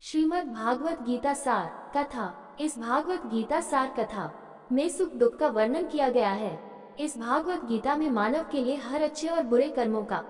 श्रीमद् भागवत गीता सार कथा। इस भागवत गीता सार कथा में सुख दुख का वर्णन किया गया है। इस भागवत गीता में मानव के लिए हर अच्छे और बुरे कर्मों का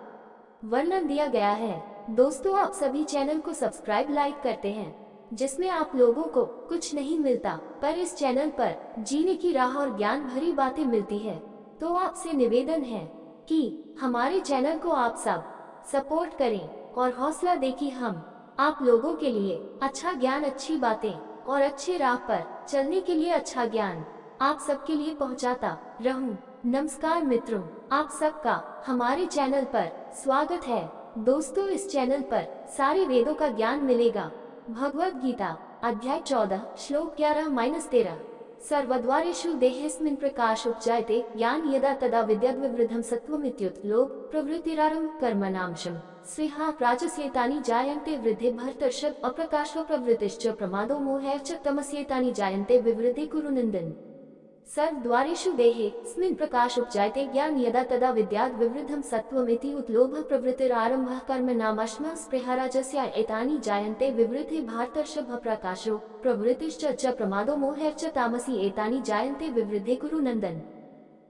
वर्णन दिया गया है। दोस्तों, आप सभी चैनल को सब्सक्राइब लाइक करते हैं, जिसमें आप लोगों को कुछ नहीं मिलता, पर इस चैनल पर जीने की राह और ज्ञान भरी बातें मिलती है। तो आपसे निवेदन है कि हमारे चैनल को आप सब सपोर्ट करें और हौसला दें कि हम आप लोगों के लिए अच्छा ज्ञान, अच्छी बातें और अच्छे राह पर चलने के लिए अच्छा ज्ञान आप सबके लिए पहुंचाता रहूं। नमस्कार मित्रों, आप सबका हमारे चैनल पर स्वागत है। दोस्तों, इस चैनल पर सारे वेदों का ज्ञान मिलेगा। भगवद गीता अध्याय 14 श्लोक 11-13। सर्वद्वारेषु देहेऽस्मिन् प्रकाश उपजायते ज्ञान यदा तदा विद्याद्विवृद्धं सत्त्वमित्युत लोभ प्रवृत्तिरारम्भ कर्मणामशम् स्नेहा राजस्येतानि जायन्ते वृद्धे भरतर्षभ अप्रकाशो प्रवृत्तिश्च प्रमादो मोहश्च तमस्येतानि जायन्ते विवृद्धे कुरु नन्दन। सर्वद्वारेषु देहेऽस्मिन् प्रकाश उपजायते ज्ञान यदा तदा विद्याद् विवृद्धं सत्त्वमिति उत्लोभ प्रवृत्तिरारम्भः कर्मणामशम् स्पृहा राजस्येतानि जायन्ते विवृद्धे भरतर्षभ अप्रकाशो प्रवृत्तिश्च प्रमादो मोहश्च तामसी एतानि जायन्ते विवृद्धे कुरु नन्दन।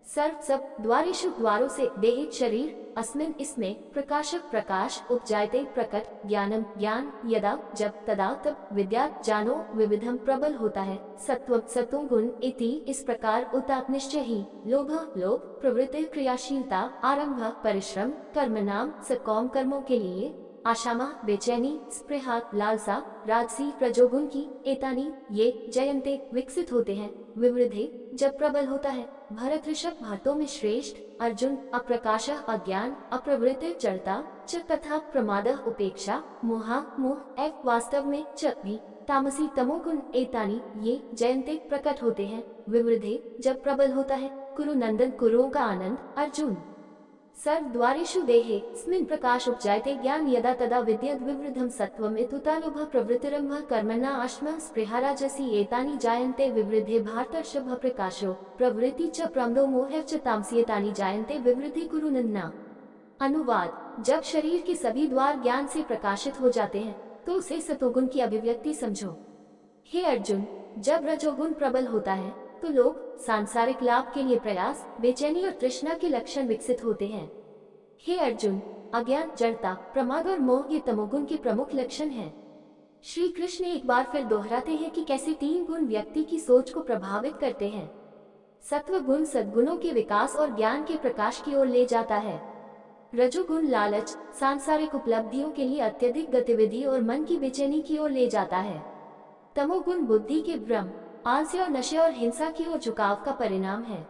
सर्व सब द्वारेषु द्वारों से देह शरीर अस्मिन इसमें प्रकाशक प्रकाश उपजायते प्रकट ज्ञानम ज्ञान यदा जब तदा तब विद्या जानो विविधम प्रबल होता है सत्व सत्व गुण इति इस प्रकार उतात निश्चय ही लोभ लोभ प्रवृत्ति क्रियाशीलता आरंभ परिश्रम कर्म नाम सकौम कर्मों के लिए आशामा बेचैनी स्पृहा लालसा राजसी रजोगुण की एतानी ये जयंते विकसित होते हैं विवृद्धे जब प्रबल होता है भरत ऋषभ भातों में श्रेष्ठ अर्जुन अप्रकाश अज्ञान अप्रवृत्ति जड़ता च तथा प्रमाद उपेक्षा मोहा मोह एव वास्तव में च भी तामसी तमोगुण एतानी ये जयंते प्रकट होते हैं विवृद्धे जब प्रबल होता है कुरु नंदन कुरुओं का आनंद अर्जुन। सर्वद्वारेषु देहेऽस्मिन् प्रकाश उपजायते ज्ञान यदा तदा विद्याद् विवृद्धं सत्त्वमित्युता लोभ प्रवृत्तिरम्भः कर्मणामशम् स्पृहा राजसी एतानि जायन्ते विवृद्धे भरतर्षभ प्रकाशो प्रवृत्ति च प्रमदो मोहश्च तामसी एतानि जायन्ते विवृद्धि कुरु नन्दन। अनुवाद। जब शरीर के सभी द्वार ज्ञान से प्रकाशित हो जाते हैं तो उसे सतोगुण की अभिव्यक्ति समझो। हे अर्जुन, जब रजोगुण प्रबल होता है तो लोग सांसारिक लाभ के लिए प्रयास बेचैनी और तृष्णा के लक्षण विकसित होते हैं। हे अर्जुन, अज्ञान जड़ता प्रमाद और मोह ये तमोगुण के प्रमुख लक्षण हैं। श्री कृष्ण एक बार फिर दोहराते हैं कि कैसे तीन गुण व्यक्ति की सोच को प्रभावित करते हैं। सत्व गुण सद्गुणों के विकास और ज्ञान के प्रकाश की ओर ले जाता है। रजोगुण लालच सांसारिक उपलब्धियों के लिए अत्यधिक गतिविधि और मन की बेचैनी की ओर ले जाता है। तमोगुण बुद्धि के भ्रम आलस्य और नशे और हिंसा की ओर झुकाव का परिणाम है।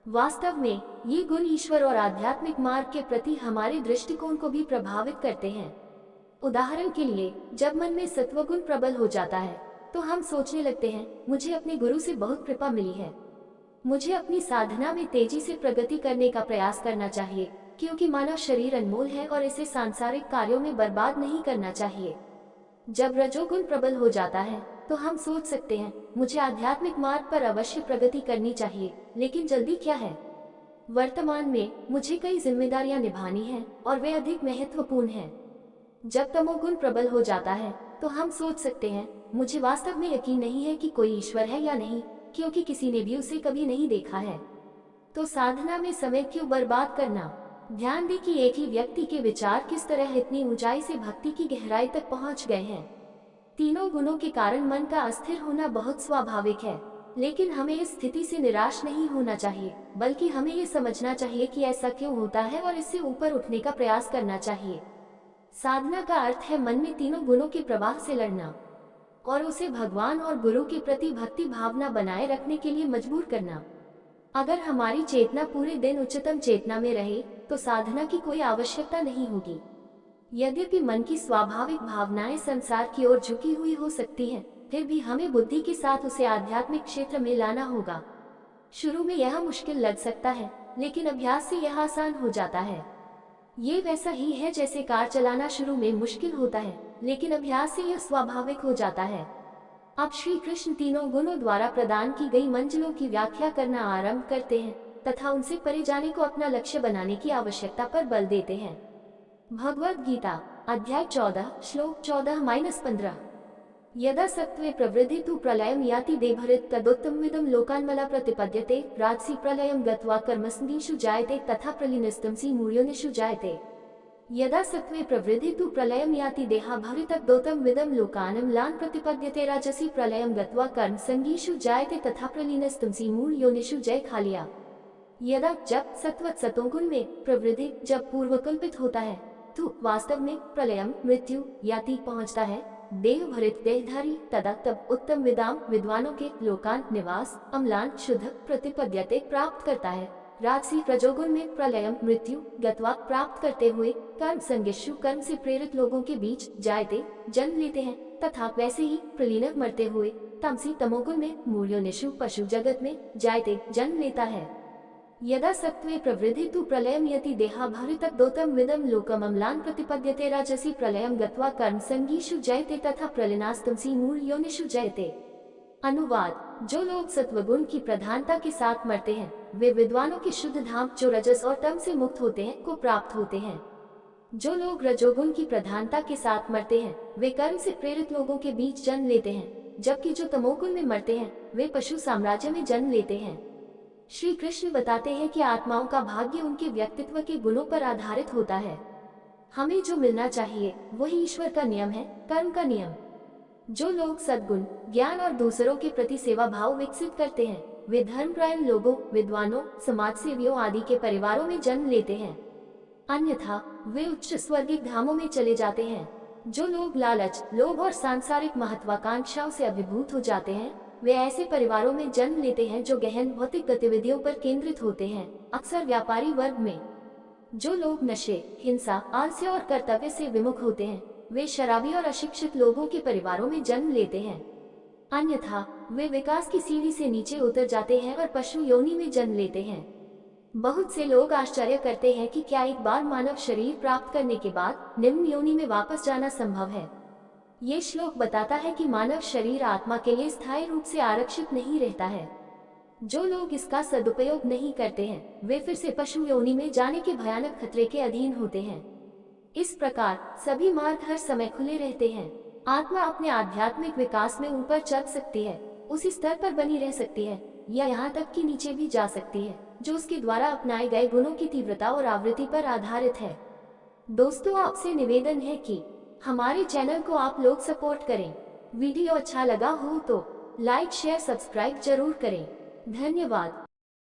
वास्तव में ये गुण ईश्वर और आध्यात्मिक मार्ग के प्रति हमारे दृष्टिकोण को भी प्रभावित करते हैं। उदाहरण के लिए, जब मन में सत्वगुण प्रबल हो जाता है तो हम सोचने लगते हैं, मुझे अपने गुरु से बहुत कृपा मिली है, मुझे अपनी साधना में तेजी से प्रगति करने का प्रयास करना चाहिए, क्योंकि मानव शरीर अनमोल है और इसे सांसारिक कार्यों में बर्बाद नहीं करना चाहिए। जब रजोगुण प्रबल हो जाता है तो हम सोच सकते हैं, मुझे आध्यात्मिक मार्ग पर अवश्य प्रगति करनी चाहिए, लेकिन जल्दी क्या है? वर्तमान में मुझे कई जिम्मेदारियां निभानी हैं और वे अधिक महत्वपूर्ण हैं। जब तमोगुण प्रबल हो जाता है तो हम सोच सकते हैं, मुझे वास्तव में यकीन नहीं है कि कोई ईश्वर है या नहीं, क्योंकि किसी ने भी उसे कभी नहीं देखा है। तो साधना में समय क्यों बर्बाद करना? ध्यान दें कि एक ही व्यक्ति के विचार किस तरह इतनी ऊंचाई से भक्ति की गहराई तक पहुंच गए हैं। तीनों गुणों के कारण मन का अस्थिर होना बहुत स्वाभाविक है, लेकिन हमें इस स्थिति से निराश नहीं होना चाहिए, बल्कि हमें ये समझना चाहिए कि ऐसा क्यों होता है और इससे ऊपर उठने का प्रयास करना चाहिए। साधना का अर्थ है मन में तीनों गुणों के प्रवाह से लड़ना और उसे भगवान और गुरु के प्रति भक्ति भावना बनाए रखने के लिए मजबूर करना। अगर हमारी चेतना पूरे दिन उच्चतम चेतना में रहे तो साधना की कोई आवश्यकता नहीं होगी। यद्यपि मन की स्वाभाविक भावनाएं संसार की ओर झुकी हुई हो सकती हैं, फिर भी हमें बुद्धि के साथ उसे आध्यात्मिक क्षेत्र में लाना होगा। शुरू में यह मुश्किल लग सकता है, लेकिन अभ्यास से यह आसान हो जाता है। ये वैसा ही है जैसे कार चलाना शुरू में मुश्किल होता है, लेकिन अभ्यास से यह स्वाभाविक हो जाता है। अब श्री कृष्ण तीनों गुणों द्वारा प्रदान की गई मंजिलों की व्याख्या करना आरंभ करते हैं तथा उनसे परे जाने को अपना लक्ष्य बनाने की आवश्यकता पर बल देते हैं। भगवद गीता अध्याय 14 श्लोक 14-15। यदा सत्त्वे प्रवृद्धि तु प्रलयं याति देभरित तदुत्तममिदं लोकान्मला प्रतिपद्यते राजसी प्रलयं गत्वा कर्मसन्धिषु जायते तथा प्रलीनस्तमसि मूर्योनिषु जायते। यदा सत्त्वे प्रवृद्धि तु प्रलयं याति देहाभरितद्योतममिदं लोकान्मलान् प्रतिपद्यते राजसी प्रलयं गत्वा कर्मसन्धिषु जायते तथा प्रलीनस्तमसि मूर्योनिषु जय खालिया। यदा जब सत्वत सतोगुण में प्रवृद्धि जब पूर्वकल्पित होता है तो वास्तव में प्रलयम मृत्यु याति पहुंचता है देह भरित देहधारी तदा तब उत्तम विदाम विद्वानों के लोकान निवास अम्लान शुद्ध प्रतिपद्यते प्राप्त करता है। राजसी प्रजोगुण में प्रलयम मृत्यु गत्वा प्राप्त करते हुए कर्म संगिषु कर्म से प्रेरित लोगों के बीच जायते जन्म लेते हैं तथा वैसे ही प्रलीन मरते हुए तमसी तमोगुण में मूर्योनिषु पशु जगत में जायते जन्म लेता है। यदा सत्त्वे प्रवृद्धि तु प्रलयं यति देहाभरितद्योतममिदं लोकम् अम्लान् प्रतिपद्यते राजसी प्रलयं गत्वा कर्मसन्धिषु जयते तथा प्रलीनास्तमसि मूर्योनिषु जयते। अनुवाद। जो लोग सत्वगुण की प्रधानता के साथ मरते हैं वे विद्वानों के शुद्ध धाम जो रजस और तम से मुक्त होते हैं को प्राप्त होते हैं। जो लोग रजोगुण की प्रधानता के साथ मरते हैं वे कर्म से प्रेरित लोगों के बीच जन्म लेते हैं, जबकि जो तमोगुण में मरते हैं वे पशु साम्राज्य में जन्म लेते हैं। श्री कृष्ण बताते हैं कि आत्माओं का भाग्य उनके व्यक्तित्व के गुणों पर आधारित होता है। हमें जो मिलना चाहिए वही ईश्वर का नियम है, कर्म का नियम। जो लोग सद्गुण ज्ञान और दूसरों के प्रति सेवा भाव विकसित करते हैं वे धर्मपरायण लोगों, विद्वानों, समाजसेवियों आदि के परिवारों में जन्म लेते हैं, अन्यथा वे उच्च स्वर्गिक धामों में चले जाते हैं। जो लोग लालच, लोभ और सांसारिक महत्वाकांक्षाओं से अभिभूत हो जाते हैं वे ऐसे परिवारों में जन्म लेते हैं जो गहन भौतिक गतिविधियों पर केंद्रित होते हैं, अक्सर व्यापारी वर्ग में। जो लोग नशे, हिंसा, आलस्य और कर्तव्य से विमुख होते हैं वे शराबी और अशिक्षित लोगों के परिवारों में जन्म लेते हैं, अन्यथा वे विकास की सीढ़ी से नीचे उतर जाते हैं और पशु योनि में जन्म लेते हैं। बहुत से लोग आश्चर्य करते हैं कि क्या एक बार मानव शरीर प्राप्त करने के बाद निम्न योनि में वापस जाना संभव है। ये श्लोक बताता है कि मानव शरीर आत्मा के लिए स्थायी रूप से आरक्षित नहीं रहता है। जो लोग इसका सदुपयोग नहीं करते हैं वे फिर से पशु योनि में जाने के भयानक खतरे के अधीन होते हैं। इस प्रकार सभी मार्ग हर समय खुले रहते हैं। आत्मा अपने आध्यात्मिक विकास में ऊपर चढ़ सकती है, उसी स्तर पर बनी रह सकती है या यहाँ तक कि नीचे भी जा सकती है, जो उसके द्वारा अपनाए गए गुणों की तीव्रता और आवृत्ति पर आधारित है। दोस्तों, आपसे निवेदन है कि हमारे चैनल को आप लोग सपोर्ट करें। वीडियो अच्छा लगा हो तो लाइक, शेयर, सब्सक्राइब जरूर करें। धन्यवाद।